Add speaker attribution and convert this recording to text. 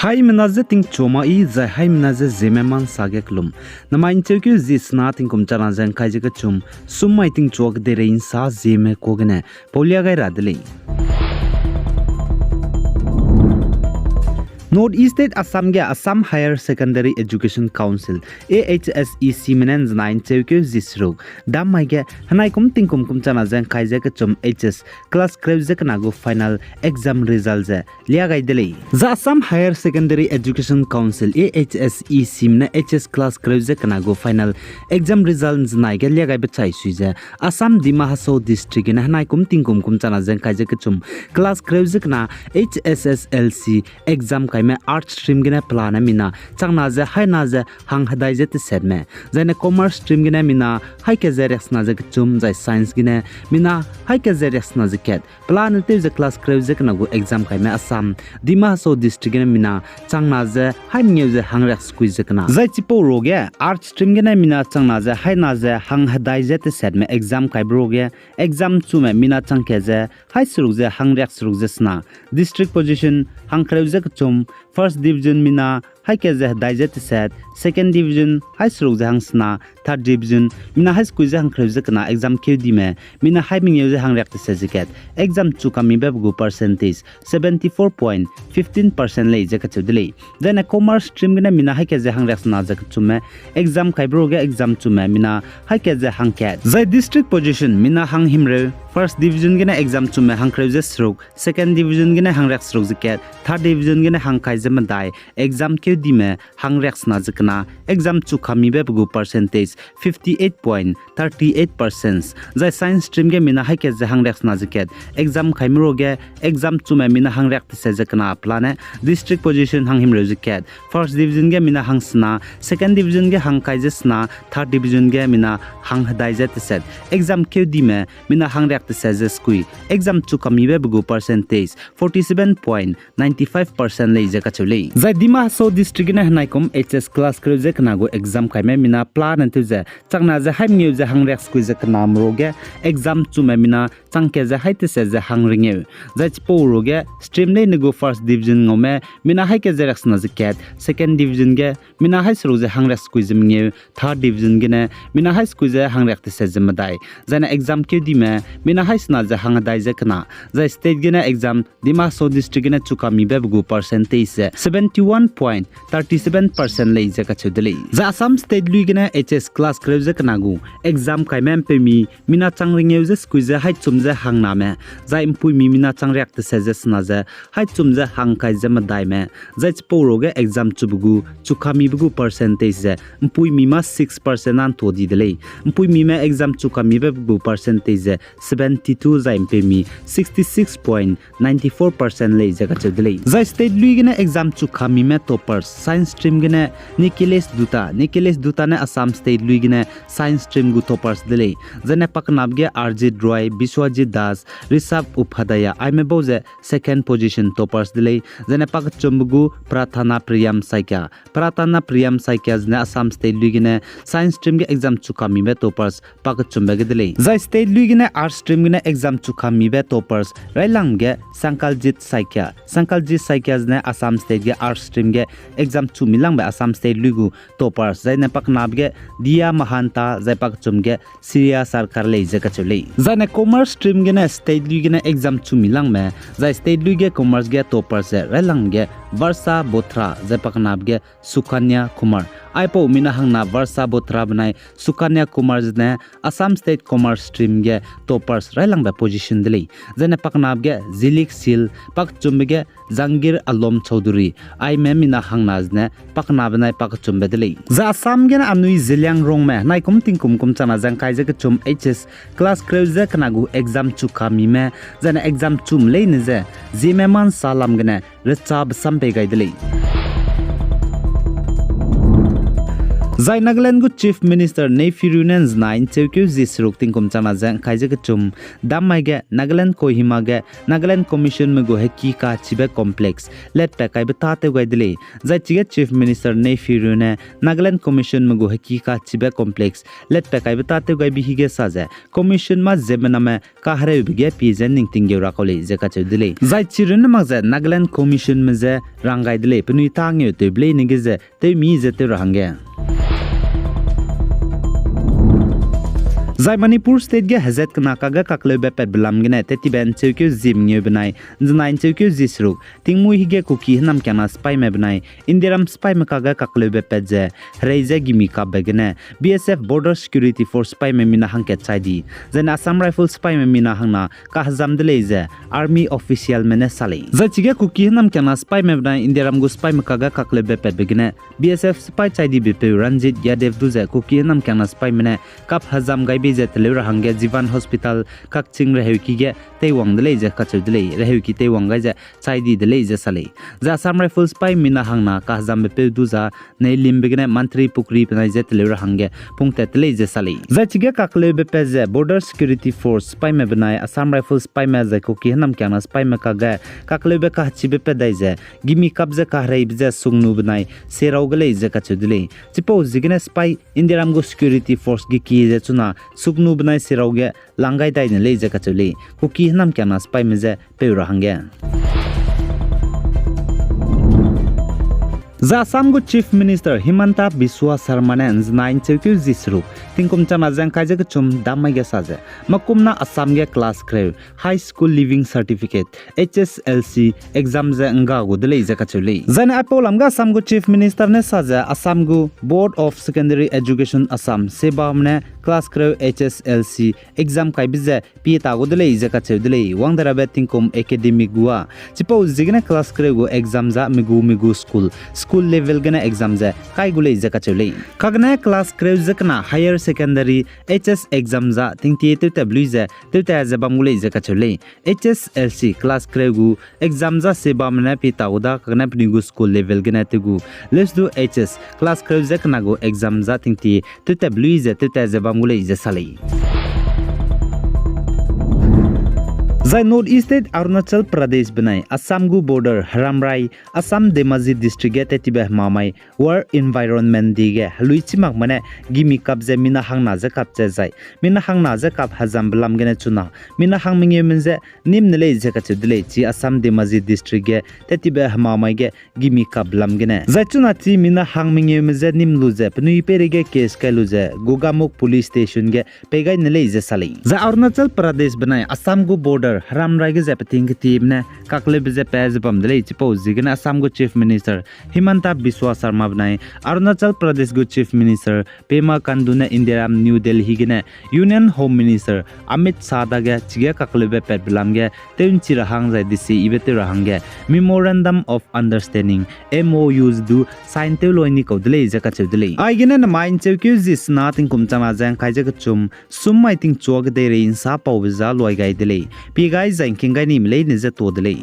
Speaker 1: Hai menaze ting choma I za hai menaze Zeme man sage klum. Namain chewkyu zisna ting kum chana zang kaije ka chum. Sumai ting chok de rein sa Zeme kogene. Paulia gai radle. Northeast State Assam ge Assam Higher Secondary Education Council HSLC menen znain chewkyu zisruk. Dam mai ge hanai kum ting kum chana zang kaije ka chum HS class krevze kana go final exam result ze lia gai dele. The Assam Higher Secondary Education Council HSLC mena HS class krevze kana go final exam result znai ge lia gai bachai suije. Assam Dima Haso district na hanai kum ting kum chana zang kaije ka chum class krevze kana HSLC exam kai में art stream गिने plan मिना चंगना जे हाय ना जे हंग हदाय जे ते set में जने commerce stream गिने मिना हाय के जे racks ना जे चुम जे साइंस गिने मिना हाय के जे रेक्स ना जे केट प्लान ते जे क्लास क्रेव जे कना गो एग्जाम काय में असम दिमा सो डिस्ट्रिक्ट गिने मिना चंगना जे हाय न्यू जे हंग रेक्स क्विज जे कना जे चिपो रोगे आर्ट स्ट्रीम गिने मिना चंगना जे हाय ना जे हंग हदाय जे ते सेट में एग्जाम काय ब्रोगे एग्जाम चु में मिना चंग के जे हाय सुरुग जे हंग रेक्स सुरुग जे सना डिस्ट्रिक्ट पोजीशन हंग क्रेव जे चुम First division mina hai ke je daijat set second division hai suruk jang sna third division mina hai squeeze hang khreje kana exam ke di me mina hai ming ye hang rak se jiket exam chu kami be go percentage 74.15% le je ka chudile then a commerce stream gina mina hai ke je hang rak sna je ka chume exam kai bro ge exam chu me mina hai ke je hang ket zai district position mina hang himre first division gina exam chu me hang khreje suruk second division gina hang rak suruk jiket third division gina hang kai je ma dai exam ke di me hang rak sna jikna exam chu khami be go percentage 58.38% jai science stream ge mina hai ke je hang rak sna jiket exam khaimro ge exam chu me mina hang rak se jikna plane district position hang himro jiket first division ge mina hang sna second division ge hang kai je sna third division ge mina hang hadai je set exam ke di me mina hang rak se je skui exam chu khami be go percentage 47.95% le je ka chule jai dima so district ne hanai kom HS class kre je kana go exam kai me mina plan antu je changna je hai new je hang rex quiz je kana roge exam chu me mina changke je hai te se je hang ringe jai po roge stream ne go first division ngome mina hai ke je rex na je ket second division ge mina hai sru je hang rex quiz me third division ge ne mina hai quiz je hang rex te se je madai jana exam ke di me mina hai sna je hang dai je kana jai state ge ne exam dima so district ne chu kami be go percentage 71.37% le je ka chudele za Assam state lui gena HS class krevje kana gu exam kai mem pe mi mina changring ye je squeeze hai chum je hang na me za impui mi mina chang react se je sna je hai chum je hang kai je ma dai me za chpo roge exam chubugu chukhami bugu percentage je impui mi ma 6% an to di dele impui mi ma exam chukhami bugu percentage je 72 za impe mi 66.94% le je ka chudele za state lui gena exam chukhami me toppers science stream gena Nikiles Duta ne Assam state lui gena science stream gu toppers dele jane paknab ge RJ Roy Biswajit Das Rishabh Upadhyaya aime boje second position toppers dele jane pak chumbu Prathana Priyam Saikya jane Assam state lui gena science stream ge exam chukhami me toppers pak chumbe ge dele jai state lui gena art stream gena exam chukhami be toppers railang ge Sankaljit Saikya jane Assam state ge art stream ge exam chu milang ba Assam state lugu toppers jai ne paknab ge Dia Mahanta jai pak chum ge Syria Sarkar le je ka chule jai ne commerce stream ge ne state lugu ge ne exam chu milang me jai state lugu ge commerce ge toppers je relang ge Varsa Bothra jai paknab ge Sukanya Kumar aipo mina hangna Varsa Bothra banai Sukanya Kumar ne Assam state commerce stream ge toppers relang ba position dele jai ne paknab ge Zilik Sil pak chum ge Jangir Alom Chaudhuri ai me mina hangna ne pakna banai pak chum bedele za Assam gen anui zilyang rong me nai kum ting kum chana jang kai je ka chum HS class kreuze kana gu exam chu khami me jana exam chum leine je Zeme man salam gene rechab sampe gai dele Zai Nagaland gu Chief Minister nei Firunen znain chekyu zisruk tingkum chana jang khaije ke chum damai ge Nagaland Kohima ge Nagaland Commission me go heki ka chibe complex let ta kai bata te gai dile zai chige Chief Minister nei Firune Nagaland Commission me go heki ka chibe complex let ta kai bata te gai bi hige saje commission ma Zeme name ka hare bige pizen ning tinge ra kole je ka chedile zai chirun ma je Nagaland Commission me je rangai dile pnui tang ye te ble ning je te mi je te range Zai Manipur State ge Hazet Naga ga kakle be pet blam gene teti ben chekyu zim nge benai znain chekyu zisruk tingmu hige kuki nam kana spy me benai indiram spy me kaga kakle be pet je reize gimi ka begene BSF Border Security Force spy me mina hangke chaidi zen Assam Rifle spy me mina hangna ka hazam dele je army official mene sale zai chige kuki nam kana spy me benai indiram gu spy me kaga kakle be pet begene BSF spy chaidi be pe Ranjit Yadev du je kuki nam kana spy mene kap hazam gai je telura hange Jivan Hospital kakching reheki ge teiwang dele je kachur dele reheki teiwang ga je chaidi dele je sale ja Assam Rifles spy mina hangna ka jam pe duza nei limbegene mantri pukri penai je telura hange pungte tele je sale ja chige kakle be pe je Border Security Force spy me benai Assam Rifles spy me je ko ki nam kyana spy me ka ga kakle be ka chibe pe dai je gimi kap je ka rei je sungnu benai serau gele je kachur dele chipo jigene spy indiram go security force gi ki je chuna suknu benai sirauge langai dai ne leje ka chuli kuki nam kyana spy meje peura hange za Assam go Chief Minister Himanta Biswa Sarma ne znain chekyu zisru tingkum chama jang khaije ke chum damai ge saje makumna Assam ge class grade high school living certificate HSLC exam je nga go dele je ka chuli zane apolam ga Assam go Chief Minister ne saje Assam go Board of Secondary Education Assam seba ne class grade HSLC exam kai bije pi ta go dele je ka chuli wang dara be tingkum academic gua chipo jigne class grade go exam za migu school level gana exam ja kai gule je ka chule kagna class grade jakna higher secondary HS exam ja tingti te tablu ja te ta ja bamgule je ka chule HSLC class grade gu exam ja se bamna pita uda kagna pnigu school level gana te gu let's do HS class grade jakna go exam ja tingti te tablu ja te ta ja bamgule je sale Zai North East State Arunachal Pradesh benai Assam gu border Haramrai Assam Dhemaji district ge tetibe mamai war environment dige luichimak mane gimi kapje mina hangna je kapje jai mina hangna je kap hazam blam gene chuna mina hangminge menje nimnele je ka chudle chi Assam Dhemaji district ge tetibe mamai ge gimi kap blam gene jai chuna chi mina hangminge menje nimlu je pnui perege case kailu je Gogamuk police station ge pegai nele je sali za Arunachal Pradesh benai Assam gu border Haramrai ge zapating team ne kakle bije pez bam dele chipo jigna Assam go Chief Minister Himanta Biswa Sarma benai Arunachal Pradesh go Chief Minister Pema Kandu ne Indiram New Delhi ge ne Union Home Minister Amit Shah da ge chige kakle be pet blam ge teun chi rahang jai disi ibete rahang ge Memorandum of Understanding MOUs du sign te loini ko dele je ka chudle ai ge ne main chekyu jis na ting kum chama jang khaije ka chum sum mai ting chog de re in sa pau za loi gai dele pi gai jang king gai nim le ne je to dele